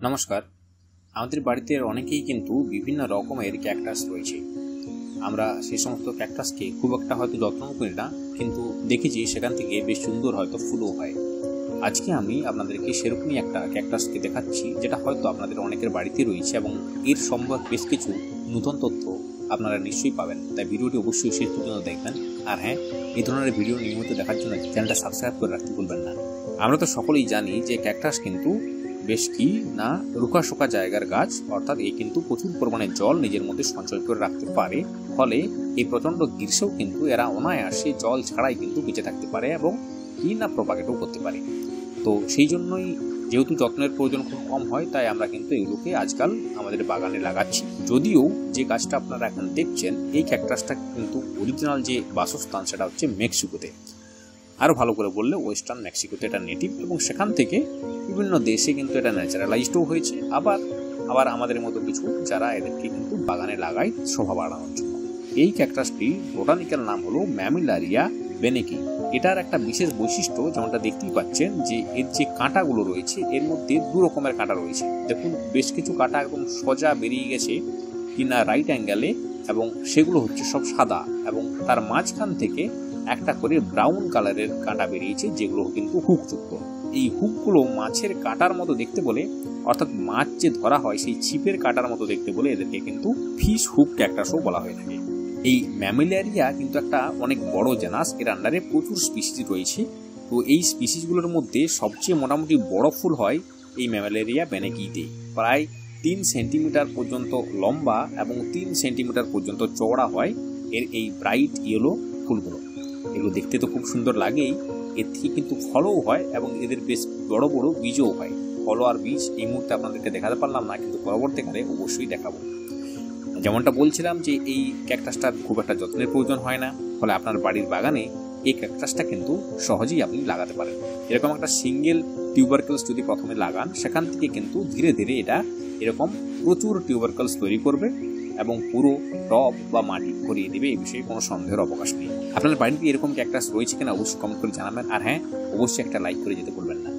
নমস্কার। আমাদের বাড়িতে অনেকেই কিন্তু বিভিন্ন রকমের ক্যাকটাস রয়েছে। আমরা সেই সমস্ত ক্যাকটাসকে খুব একটা হয়তো যত্ন করি না, কিন্তু দেখেছি সেখান থেকে বেশ সুন্দর হয়তো ফুলও হয়। আজকে আমি আপনাদেরকে সেরকমই একটা ক্যাকটাসকে দেখাচ্ছি, যেটা হয়তো আপনাদের অনেকের বাড়িতে রয়েছে এবং এর সম্পর্কে বেশ কিছু নতুন তথ্য আপনারা নিশ্চয়ই পাবেন। তাই ভিডিওটি অবশ্যই শেষ পর্যন্ত দেখবেন। আর হ্যাঁ, এই ধরনের ভিডিও নিয়মিত দেখার জন্য চ্যানেলটা সাবস্ক্রাইব করে রাখতে ভুলবেন না। আমরা তো সকলেই জানি যে ক্যাকটাস কিন্তু বেশ কি না রুখাশোকা জায়গার গাছ, অর্থাৎ এই কিন্তু প্রচুর পরিমাণে জল নিজের মধ্যে সঞ্চয় করে রাখতে পারে। ফলে এই প্রচণ্ড গ্রীষ্মেও কিন্তু এরা অনায়াসে জল ছাড়াই কিন্তু বেঁচে থাকতে পারে এবং কি না প্রপাগেটও করতে পারে। তো সেই জন্যই যেহেতু যত্নের প্রয়োজন খুব কম হয়, তাই আমরা কিন্তু এগুলোকে আজকাল আমাদের বাগানে লাগাচ্ছি। যদিও যে গাছটা আপনারা এখন দেখছেন, এই ক্যাকটাসটা কিন্তু অরিজিনাল যে বাসস্থান সেটা হচ্ছে মেক্সিকোতে। আরও ভালো করে বললে ওয়েস্টার্ন মেক্সিকোতে এটা নেটিভ, এবং সেখান থেকে বিভিন্ন দেশে কিন্তু এটা ন্যাচারালাইজডও হয়েছে। আবার আমাদের মতো কিছু যারা এদেরকে কিন্তু বাগানে লাগায় শোভা বাড়ানোর জন্য। এই ক্যাকটাসটি বোটানিক্যাল নাম হলো ম্যামিলারিয়া বেনেকি। এটার একটা বিশেষ বৈশিষ্ট্য, যেমনটা দেখতেই পাচ্ছেন যে এর যে কাঁটাগুলো রয়েছে, এর মধ্যে দু রকমের কাঁটা রয়েছে। দেখুন, বেশ কিছু কাঁটা একদম সোজা বেরিয়ে গেছে কিনা রাইট অ্যাঙ্গেলে, এবং সেগুলো হচ্ছে সব সাদা, এবং তার মাঝখান থেকে একটা করে ব্রাউন কালারের কাঁটা বেরিয়েছে, যেগুলো কিন্তু হুকযুক্ত। এই হুকগুলো মাছের কাঁটার মতো দেখতে বলে, অর্থাৎ মাছ যে ধরা হয় সেই ছিপের কাঁটার মতো দেখতে বলে এদেরকে কিন্তু ফিশ হুক ক্যাকটাসও বলা হয়ে থাকে। এই ম্যামিলারিয়া কিন্তু একটা অনেক বড় জেনাস, এর আন্ডারে প্রচুর স্পিসিস রয়েছে। তো এই স্পিসিসগুলোর মধ্যে সবচেয়ে মোটামুটি বড় ফুল হয় এই ম্যামিলারিয়া বেনেকিতে। প্রায় 3 সেন্টিমিটার পর্যন্ত লম্বা এবং 3 সেন্টিমিটার পর্যন্ত চওড়া হয় এর এই ব্রাইট ইয়েলো ফুলগুলো। এগুলো দেখতে তো খুব সুন্দর লাগেই, এর থেকে কিন্তু ফলও হয় এবং এদের বেশ বড় বড় বীজও হয়। ফল আর বীজ এই মুহূর্তে আপনাদেরকে দেখাতে পারলাম না, কিন্তু পরবর্তীকালে অবশ্যই দেখাবো। যেমনটা বলছিলাম যে এই ক্যাকটাসটার খুব একটা যত্নের প্রয়োজন হয় না, ফলে আপনার বাড়ির বাগানে এই ক্যাকটাসটা কিন্তু সহজেই আপনি লাগাতে পারেন। এরকম একটা সিঙ্গেল টিউবারকেলস যদি প্রথমে লাগান, সেখান থেকে কিন্তু ধীরে ধীরে এটা এরকম প্রচুর টিউবারকেলস তৈরি করবে এবং পুরো টব বা মাটি ভরিয়ে দেবে। এই বিষয়ে কোনো সন্দেহের অবকাশ নেই। আপনার বাড়িতে এরকম ক্যাকটাস রয়েছে কিনা অবশ্যই কমেন্ট করে জানাবেন। আর হ্যাঁ, অবশ্যই একটা লাইক করে যেতে ভুলবেন না।